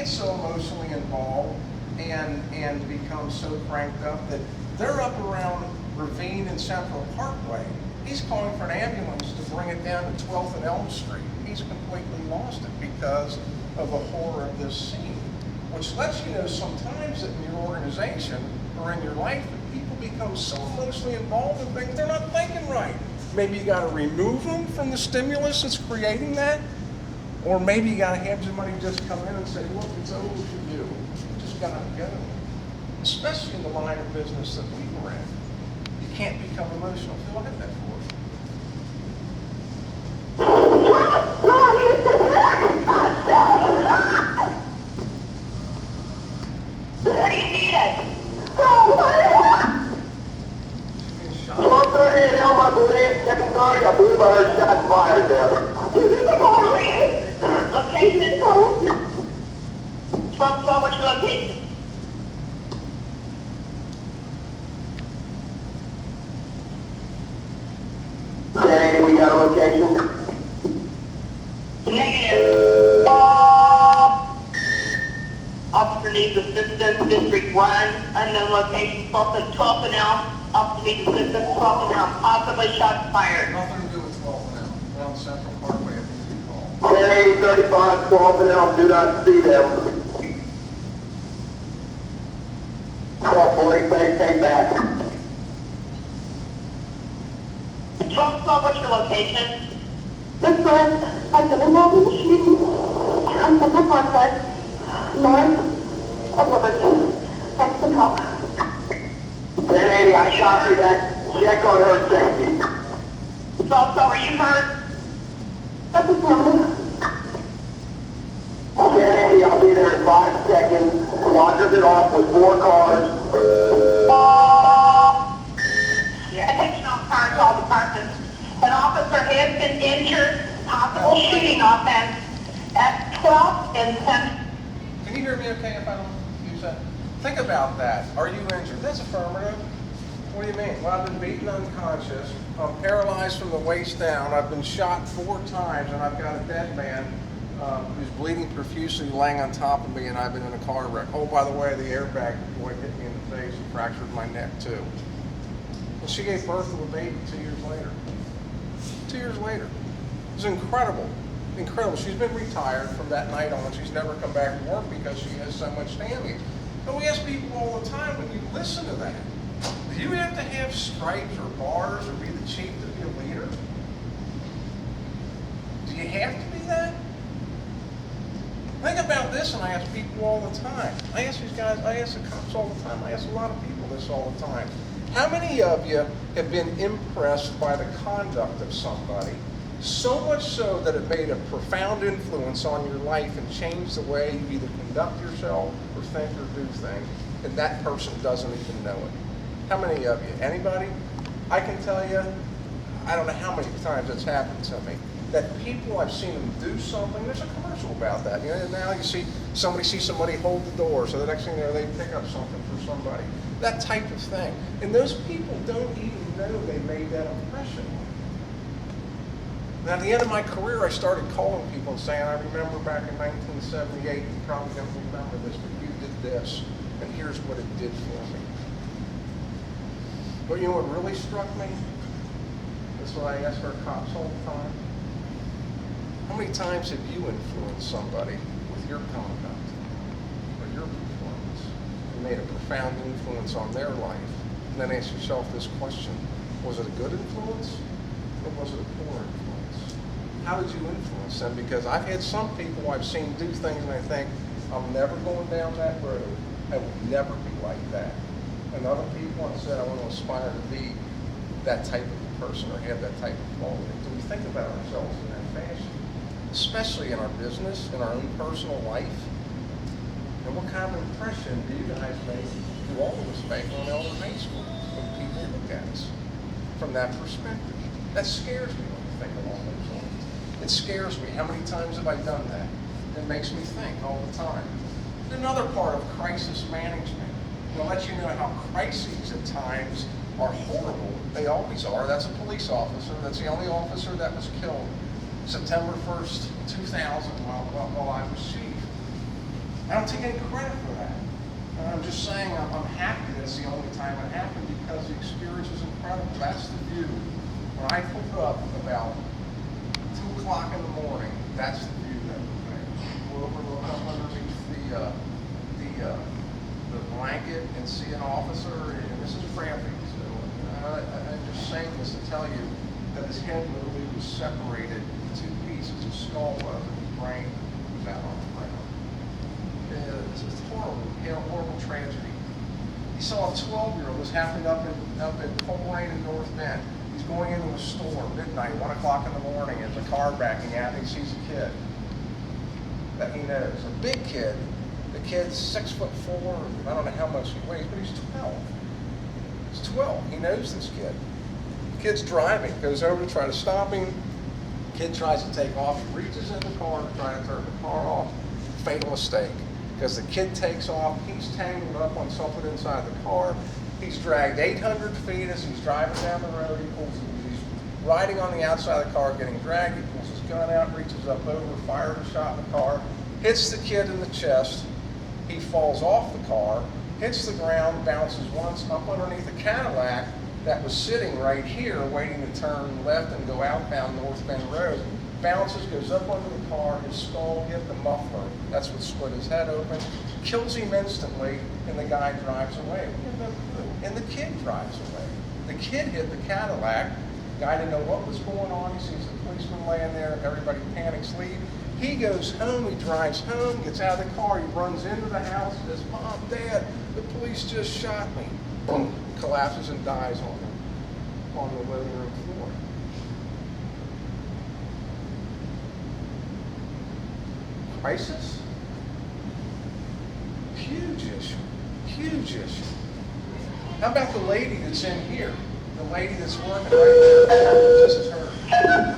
so emotionally involved and become so cranked up that they're up around Ravine and Central Parkway. He's calling for an ambulance to bring it down to 12th and Elm Street. He's completely lost it because of the horror of this scene, which lets you know sometimes that in your organization or in your life that people become so emotionally involved in things they're not thinking right. Maybe you got to remove them from the stimulus that's creating that, or maybe you got to have somebody just come in and say, look, it's over for you. You just got to go. Especially in the line of business that we were in. You can't become emotional. Phil, hit that for us. I believe I heard shots fired there. Location code. 12, what's your location? Say, we got a location? Negative. Officer needs assistance, District 1, unknown location, 12 and Elm. Officer needs assistance, 12 and Elm. Possibly shots fired. Nothing to do with 12 and Elm. We're on Central Parkway, I think you call. 1035, 12 and Elm, do not see them. 1240, came back. 12, what's your location? This one, I'm going to walk in the shooting on Central Parkway, north of Liberty. Thanks for help. 1080, I shot through that. Check on her safety. 12, are you hurt? That's a problem. 1080, I'll be there in 5 seconds. Launches it off with 4 cars. Attention all cars, all departments. An officer has been injured, possible shooting offense at 12th and 10th. Can you hear me okay if I don't use that? Think about that. Are you injured? That's affirmative. What do you mean? Well, I've been beaten unconscious. I'm paralyzed from the waist down. I've been shot 4 times, and I've got a dead man who's bleeding profusely laying on top of me, and I've been in a car wreck. Oh, by the way, the airbag boy hit me in the face and fractured my neck, too. And she gave birth to a baby 2 years later. 2 years later. It was incredible. Incredible. She's been retired from that night on. She's never come back to work because she has so much damage. But we ask people all the time, when you listen to that, do you have to have stripes or bars or be the chief to be a leader? Do you have to be that? Think about this, and I ask people all the time. I ask these guys, I ask the cops all the time, I ask a lot of people this all the time. How many of you have been impressed by the conduct of somebody, so much so that it made a profound influence on your life and changed the way you either conduct yourself or think or do things, and that person doesn't even know it? How many of you? Anybody? I can tell you, I don't know how many times it's happened to me, that people, I've seen them do something. There's a commercial about that. You know, now you see somebody hold the door, so the next thing you know, they pick up something for somebody. That type of thing. And those people don't even know they made that impression. Now, at the end of my career, I started calling people and saying, I remember back in 1978, you probably don't remember this, but you did this, and here's what it did for me. But you know what really struck me? That's what I ask our cops all the time. How many times have you influenced somebody with your conduct or your performance? You made a profound influence on their life. And then ask yourself this question: was it a good influence or was it a poor influence? How did you influence them? Because I've had some people I've seen do things and I think, I'm never going down that road. I will never be like that. And other people have said, I want to aspire to be that type of person or have that type of quality. Do we think about ourselves in that fashion? Especially in our business, in our own personal life? And what kind of impression do you guys make, do all of us make on Elder High School when people look at us from that perspective? That scares me when you think along those lines. It scares me. How many times have I done that? It makes me think all the time. Another part of crisis management. I'll let you know how crises at times are horrible. They always are. That's a police officer. That's the only officer that was killed September 1st, 2000 while I was chief. I don't take any credit for that. And I'm just saying I'm happy that's the only time it happened because the experience is incredible. That's the view. When I pulled up about 2 o'clock in the morning, that's the view that we're look up underneath the blanket and see an officer, and this is graphic. So I'm just saying this to tell you that his head literally was separated into 2 pieces. His skull was, and his brain was out on the ground. It's horrible tragedy. He saw a 12-year-old. This happened up in Coal Lane in North Bend. He's going into a store, midnight, 1 o'clock in the morning, and there's a car backing out, and he sees a kid that he knows, a big kid. The kid's 6'4". I don't know how much he weighs, but he's 12. He's 12. He knows this kid. The kid's driving, goes over to try to stop him. Kid tries to take off, he reaches in the car to try to turn the car off. Fatal mistake. Because the kid takes off, he's tangled up on something inside the car. He's dragged 800 feet as he's driving down the road. He's riding on the outside of the car, getting dragged. He pulls his gun out, reaches up over, fires a shot in the car, hits the kid in the chest. He falls off the car, hits the ground, bounces once up underneath a Cadillac that was sitting right here waiting to turn left and go outbound North Bend Road. Bounces, goes up under the car, his skull hit the muffler. That's what split his head open. Kills him instantly, and the guy drives away. And the kid drives away. The kid hit the Cadillac. The guy didn't know what was going on. He sees the policeman laying there. Everybody panics, leave. He goes home, he drives home, gets out of the car, he runs into the house, says, Mom, Dad, the police just shot me. Boom, collapses and dies on the living room floor. Crisis? Huge issue. Huge issue. How about the lady that's in here? The lady that's working right there. This is her.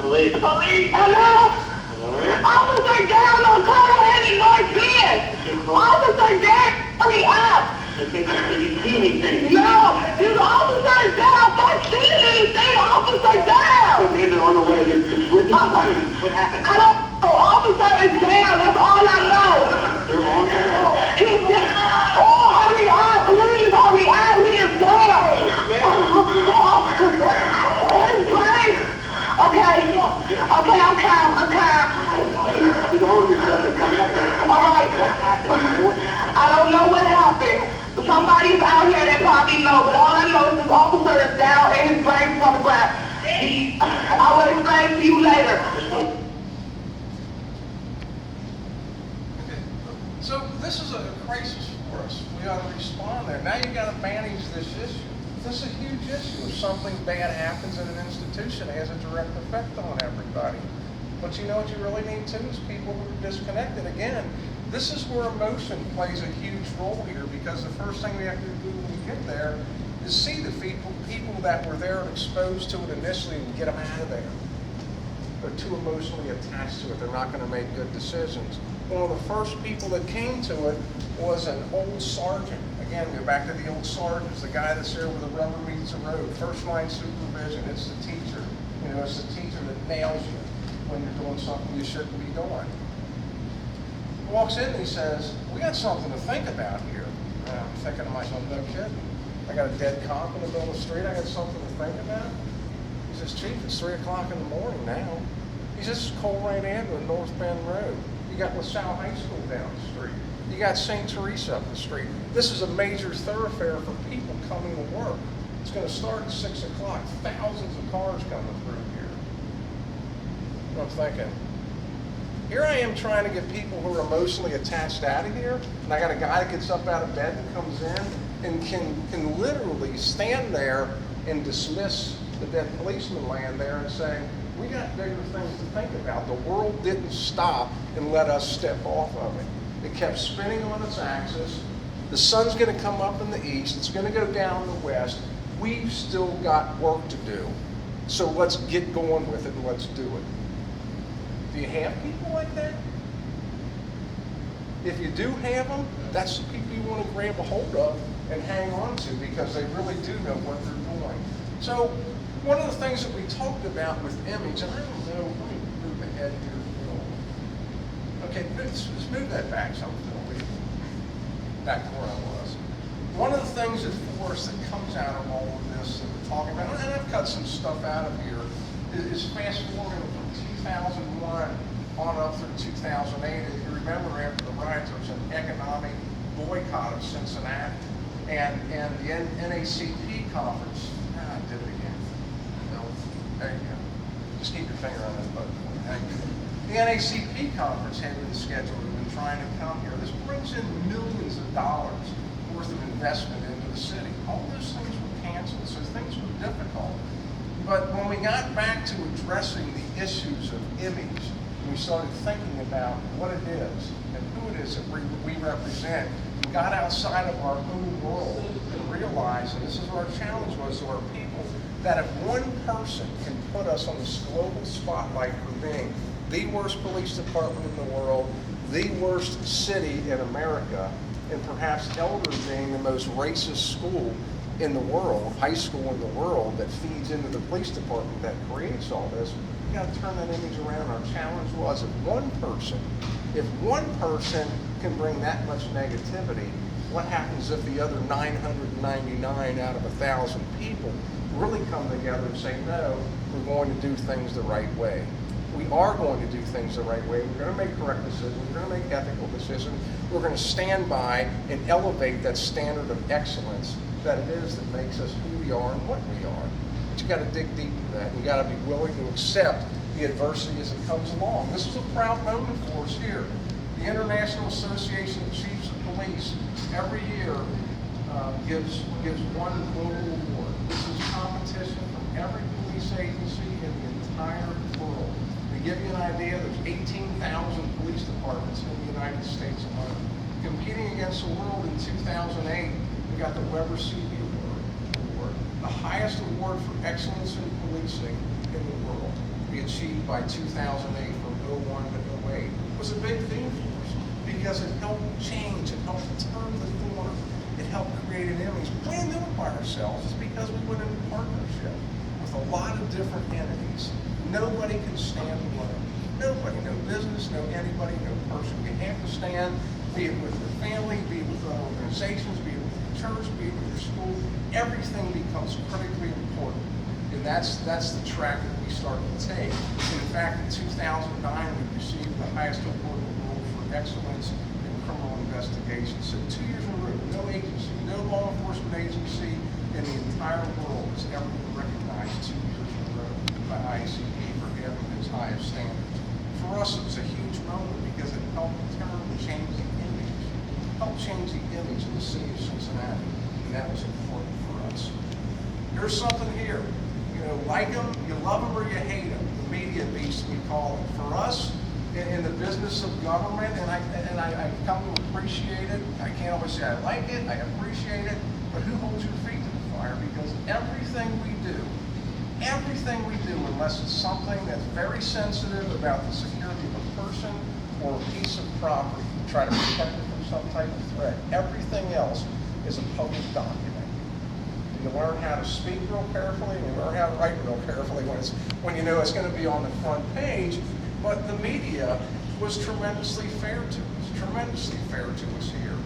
Police. Hello? Officer down on Colonel Henry North Bend. Officer down, hurry up. Did you see anything? No, this officer down. Don't see anything. Officer down. They're on the way. What happened? I don't know. Officer is down. That's all I know. They're on there. He's down. Oh, hurry up. Please hurry up. He is down. Okay, I'm calm. All right. I don't know what happened. Somebody's out here that probably knows, but all I know is this officer is down and his brain's on the ground. I will explain to you later. Okay. So this is a crisis for us. We ought to respond there. Now you've got to manage this issue. This is a huge issue. If something bad happens in an institution, it has a direct effect on everybody. But you know what you really need too is people who are disconnected. Again, this is where emotion plays a huge role here, because the first thing we have to do when we get there is see the people that were there and exposed to it initially and get them out of there. They're too emotionally attached to it. They're not going to make good decisions. One of the first people that came to it was an old sergeant. Again, go back to the old sergeants, the guy that's there where the rubber meets the road. First line supervision, it's the teacher. You know, it's the teacher that nails you when you're doing something you shouldn't be doing. He walks in and he says, we got something to think about here. I'm thinking to myself, no kidding. I got a dead cop in the middle of the street. I got something to think about. He says, Chief, it's 3 o'clock in the morning now. He says, it's Coal Lane Avenue, North Bend Road. You got LaSalle High School down the street. You got St. Teresa up the street. This is a major thoroughfare for people coming to work. It's going to start at 6 o'clock. Thousands of cars coming through here. I'm thinking, here I am trying to get people who are emotionally attached out of here, and I got a guy that gets up out of bed and comes in and can literally stand there and dismiss the dead policeman laying there and say, we got bigger things to think about. The world didn't stop and let us step off of it. It kept spinning on its axis. The sun's going to come up in the east. It's going to go down in the west. We've still got work to do. So let's get going with it and let's do it. Do you have people like that? If you do have them, that's the people you want to grab a hold of and hang on to, because they really do know what they're doing. So one of the things that we talked about with image, and I don't know, let me move ahead here. Okay, let's move that back some, Phil. back to where I was. One of the things that for us that comes out of all of this that we're talking about, and I've cut some stuff out of here, is fast forwarding from 2001 on up through 2008. If you remember, after the riots, there was an economic boycott of Cincinnati, and the NACP conference. I did it again. No, there you go. Just keep your finger on that button. Thank you. The NACP conference had been scheduled. We've been trying to come here. This brings in millions of dollars worth of investment into the city. All those things were canceled, so things were difficult. But when we got back to addressing the issues of image, we started thinking about what it is and who it is that we represent. We got outside of our own world and realized, and this is what our challenge was to our people, that if one person can put us on this global spotlight for being the worst police department in the world, the worst city in America, and perhaps Elder being the most racist school in the world, high school in the world that feeds into the police department that creates all this, we got to turn that image around. Our challenge was if one person can bring that much negativity, what happens if the other 999 out of 1,000 people really come together and say, no, we're going to do things the right way. We are going to do things the right way. We're going to make correct decisions. We're going to make ethical decisions. We're going to stand by and elevate that standard of excellence that it is that makes us who we are and what we are. But you got to dig deep into that. You got to be willing to accept the adversity as it comes along. This is a proud moment for us here. The International Association of Chiefs of Police every year gives one global award. This is competition from every police agency in the entire world. To give you an idea, there's 18,000 police departments in the United States alone. Competing against the world in 2008, we got the Weber CV Award, the highest award for excellence in policing in the world. We achieved by 2008 from 01 to 08. It was a big thing for us because it helped change, it helped turn the corner, it helped create an image. We didn't do it by ourselves. It's because we went into partnership with a lot of different entities. Nobody can stand alone. Nobody, no business, no anybody, no person. You have to stand, be it with your family, be it with other organizations, be it with your church, be it with your school. Everything becomes critically important. And that's the track that we started to take. And in fact, in 2009, we received the highest award in the world for excellence in criminal investigations. So 2 years in a row, no agency, no law enforcement agency in the entire world has ever been recognized 2 years in a row by ICP for having its highest standards. For us, it was a huge moment because it helped turn and change the image. It helped change the image of the city of Cincinnati, and that was important for us. There's something here. You know, like them, you love them or you hate them. The media beast, we call it. For us, in the business of government, and I come to appreciate it. I can't always say I like it, I appreciate it, but who holds your feet to the fire? Because everything we do, unless it's something that's very sensitive about the security of a person or a piece of property, try to protect it from some type of threat. Everything else is a public document. You learn how to speak real carefully, and you learn how to write real carefully when you know it's going to be on the front page. But the media was tremendously fair to us here.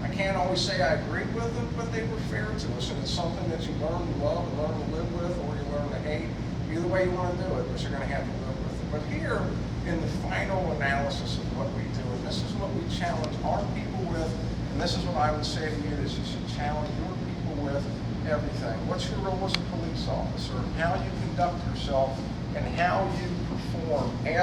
I can't always say I agreed with them, but they were fair to us, and it's something that you learn to love and learn to live with, or you learn to hate. Either way you want to do it, but you're going to have to live with it. But here, in the final analysis of what we do, and this is what we challenge our people with, and this is what I would say to you, is you should challenge your people with everything. What's your role as a police officer? How you conduct yourself and how you perform as